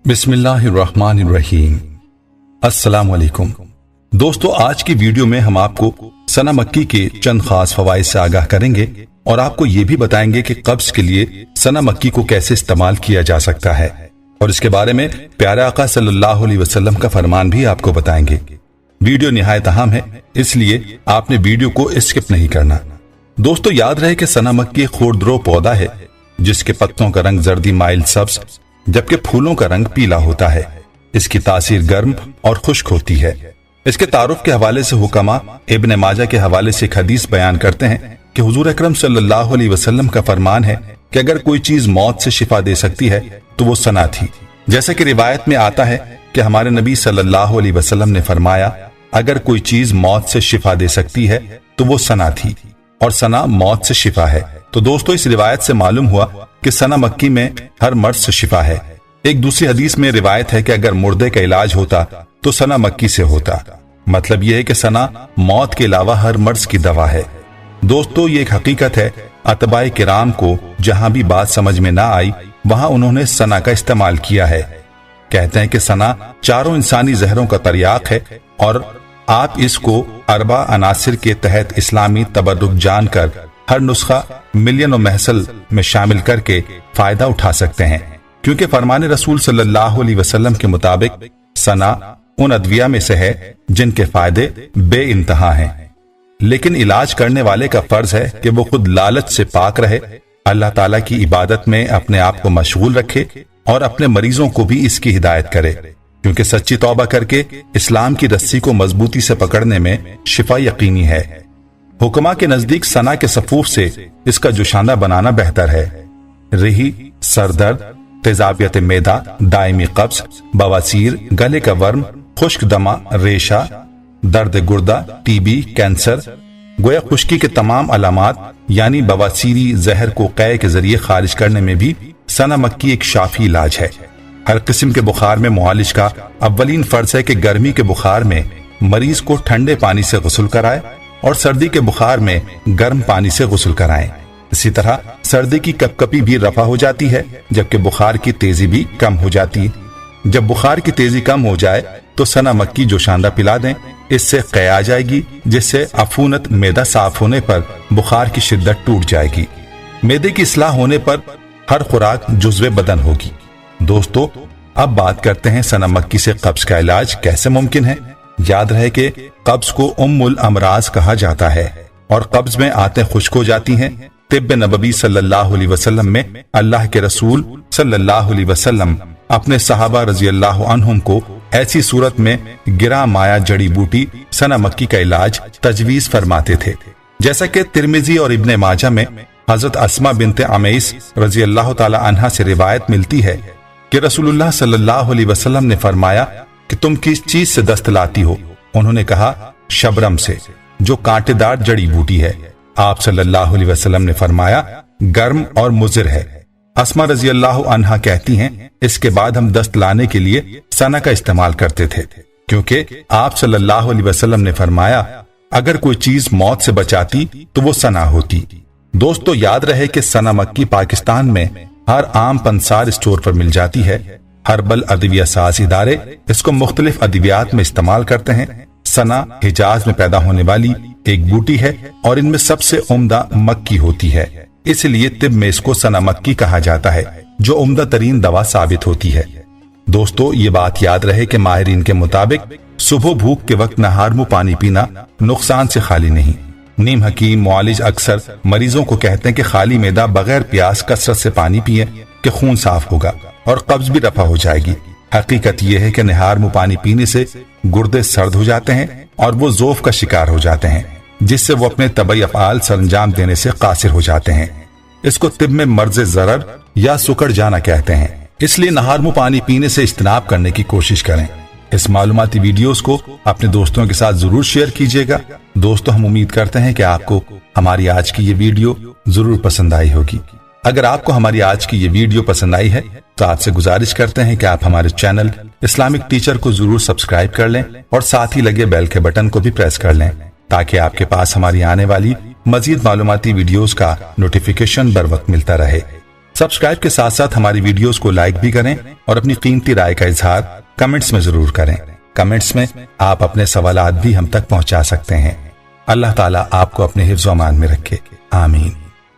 बिस्मिल्लाहिर्रहमानिर्रहीम। अस्सलाम वालेकुम दोस्तों, आज की वीडियो में हम आपको सना मक्की के चंद खास फवाइद से आगाह करेंगे और आपको ये भी बताएंगे कि कब्ज के लिए सना मक्की को कैसे इस्तेमाल किया जा सकता है, और इसके बारे में प्यारे आका सल्लल्लाहु अलैहि वसल्लम का फरमान भी आपको बताएंगे। वीडियो निहायत अहम है, इसलिए आपने वीडियो को स्किप नहीं करना। दोस्तों, याद रहे कि सना मक्की एक खुरदरो पौधा है जिसके पत्तों का रंग जर्दी माइल सब्ज जबकि फूलों का रंग पीला होता है। इसकी तासीर गर्म और खुश्क होती है। इसके तारुफ के हवाले से हुक्मा इब्न माजा के हवाले से एक हदीस बयान करते हैं कि हुजूर अकरम सल्लल्लाहु अलैहि वसल्लम का फरमान है कि अगर कोई चीज मौत से शिफा दे सकती है तो वो सना थी। जैसा कि रिवायत में आता है कि हमारे नबी सल्लल्लाहु अलैहि वसल्लम ने फरमाया, अगर कोई चीज मौत से शिफा दे सकती है तो वो सना थी, और सना मौत से शिफा है। तो दोस्तों, इस रिवायत से मालूम हुआ कि सना मक्की में हर मर्ज से शिफा है। एक दूसरी हदीस में रिवायत है कि अगर मुर्दे का इलाज होता तो सना मक्की से होता। मतलब यह है कि सना मौत के अलावा हर मर्ज की दवा है। दोस्तों, ये एक हकीकत है। अतबाए किराम को जहां भी बात समझ में ना आई वहां उन्होंने सना का इस्तेमाल किया है। कहते हैं कि सना चारों इंसानी जहरों का तरियाक है और आप इसको अरबा अनासिर के तहत इस्लामी तबर्रुक जानकर हर नुस्खा मिलियन और महसल में शामिल करके फायदा उठा सकते हैं, क्योंकि फरमान रसूल सल्लल्लाहु अलैहि वसल्लम के मुताबिक सना उन अदविया में से है जिनके फायदे बे इंतहा हैं। लेकिन इलाज करने वाले का फर्ज है कि वो खुद लालच से पाक रहे, अल्लाह ताला की इबादत में अपने आप को मशगूल रखे और अपने मरीजों को भी इसकी हिदायत करे, क्योंकि सच्ची तौबा करके इस्लाम की रस्सी को मजबूती से पकड़ने में शिफा यकीनी है। हुक्मा के नजदीक सना के सफूफ से इसका जुशाना बनाना बेहतर है। रिही, सरदर्द, तेजाबियत मेदा, दायमी कब्ज, बवासीर, गले का वर्म, खुश्क दमा, रेशा, दर्द गुर्दा, टीबी, कैंसर, गोया खुश्की के तमाम अलामात यानी बवासीरी जहर को कै के जरिए खारिज करने में भी सना मक्की एक शाफी इलाज है। हर किस्म के बुखार में मुआलिज का अव्वलीन फर्ज है कि गर्मी के बुखार में मरीज को ठंडे पानी से गुस्ल कराए और सर्दी के बुखार में गर्म पानी से गुस्ल कराएं। इसी तरह सर्दी की कपकपी भी रफा हो जाती है, जबकि बुखार की तेजी भी कम हो जाती है। जब बुखार की तेजी कम हो जाए तो सना मक्की जोशांदा पिला दें, इससे कै आ जाएगी, जिससे अफूनत मेदा साफ होने पर बुखार की शिद्दत टूट जाएगी। मेदे की इस्लाह होने पर हर खुराक जुज़्वे बदन होगी। दोस्तों, अब बात करते हैं सना मक्की से कब्ज का इलाज कैसे मुमकिन है। याद रहे कि कब्ज को उम्मुल अमराज कहा जाता है और कब्ज में आंतें खुश्क हो जाती हैं। तिब्ब नबवी सल्लल्लाहु अलैहि वसल्लम में अल्लाह के रसूल सल्लल्लाहु अलैहि वसल्लम अपने सहाबा रजी अल्लाह अन्हुम को ऐसी सूरत में गिरा माया जड़ी बूटी सना मक्की का इलाज तजवीज फरमाते थे। जैसा कि तिरमिजी और इब्ने माजा में हजरत अस्मा बिनते अमैस रजी अल्लाह ताला अन्हा से रिवायत मिलती है कि रसूलुल्लाह सल्लल्लाहु अलैहि वसल्लम ने फरमाया कि तुम किस चीज से दस्त लाती हो। उन्होंने कहा, शबरम से, जो कांटेदार जड़ी बूटी है। आप सल्लल्लाहु अलैहि वसल्लम ने फरमाया, गर्म और मुजिर है। अस्मा रजी अल्लाह अन्हा कहती हैं, इसके बाद हम दस्त लाने के लिए सना का इस्तेमाल करते थे, क्योंकि आप सल्लल्लाहु अलैहि वसल्लम ने फरमाया, अगर कोई चीज मौत से बचाती तो वो सना होती। दोस्तों, याद रहे कि सना मक्की पाकिस्तान में हर आम पंसार स्टोर पर मिल जाती है। हर्बल अदविया साज इदारे इसको मुख्तलिफ अद्वियात में इस्तेमाल करते हैं। सना हिजाज में पैदा होने वाली एक बूटी है और इनमें सबसे उम्दा मक्की होती है, इसलिए तिब में इसको सना मक्की कहा जाता है, जो उम्दा तरीन दवा साबित होती है। दोस्तों, ये बात याद रहे कि माहिरीन के मुताबिक सुबह भूख के वक्त नहार मुंह पानी पीना नुकसान से खाली नहीं। नीम हकीम मुआलिज अक्सर मरीजों को कहते हैं कि खाली मैदा बगैर प्यास कसरत से पानी पिए कि खून साफ होगा और कब्ज भी रफा हो जाएगी। हकीकत यह है कि निहार मुंह पानी पीने से गुर्दे सर्द हो जाते हैं और वो ज़ोफ का शिकार हो जाते हैं, जिससे वो अपने तबई अफ़आल सरंजाम देने से कासिर हो जाते हैं। इसको तिब में मर्ज ज़रर या सुकड़ जाना कहते हैं। इसलिए नहार मुंह पानी पीने से इज्तनाब करने की कोशिश करें। इस मालूमाती वीडियोस को अपने दोस्तों के साथ जरूर शेयर कीजिएगा। दोस्तों, हम उम्मीद करते हैं कि आपको हमारी आज की ये वीडियो जरूर पसंद आई होगी। अगर आपको हमारी आज की ये वीडियो पसंद आई है तो आपसे गुजारिश करते हैं कि आप हमारे चैनल इस्लामिक टीचर को जरूर सब्सक्राइब कर लें और साथ ही लगे बेल के बटन को भी प्रेस कर लें, ताकि आपके पास हमारी आने वाली मजीद मालूमाती वीडियोस का नोटिफिकेशन बर वक्त मिलता रहे। सब्सक्राइब के साथ साथ हमारी वीडियोस को लाइक भी करें और अपनी कीमती राय का इजहार कमेंट्स में जरूर करें। कमेंट्स में आप अपने सवालात भी हम तक पहुंचा सकते हैं। अल्लाह ताला आपको अपने हिफ्ज़ व अमान में रखे। आमीन।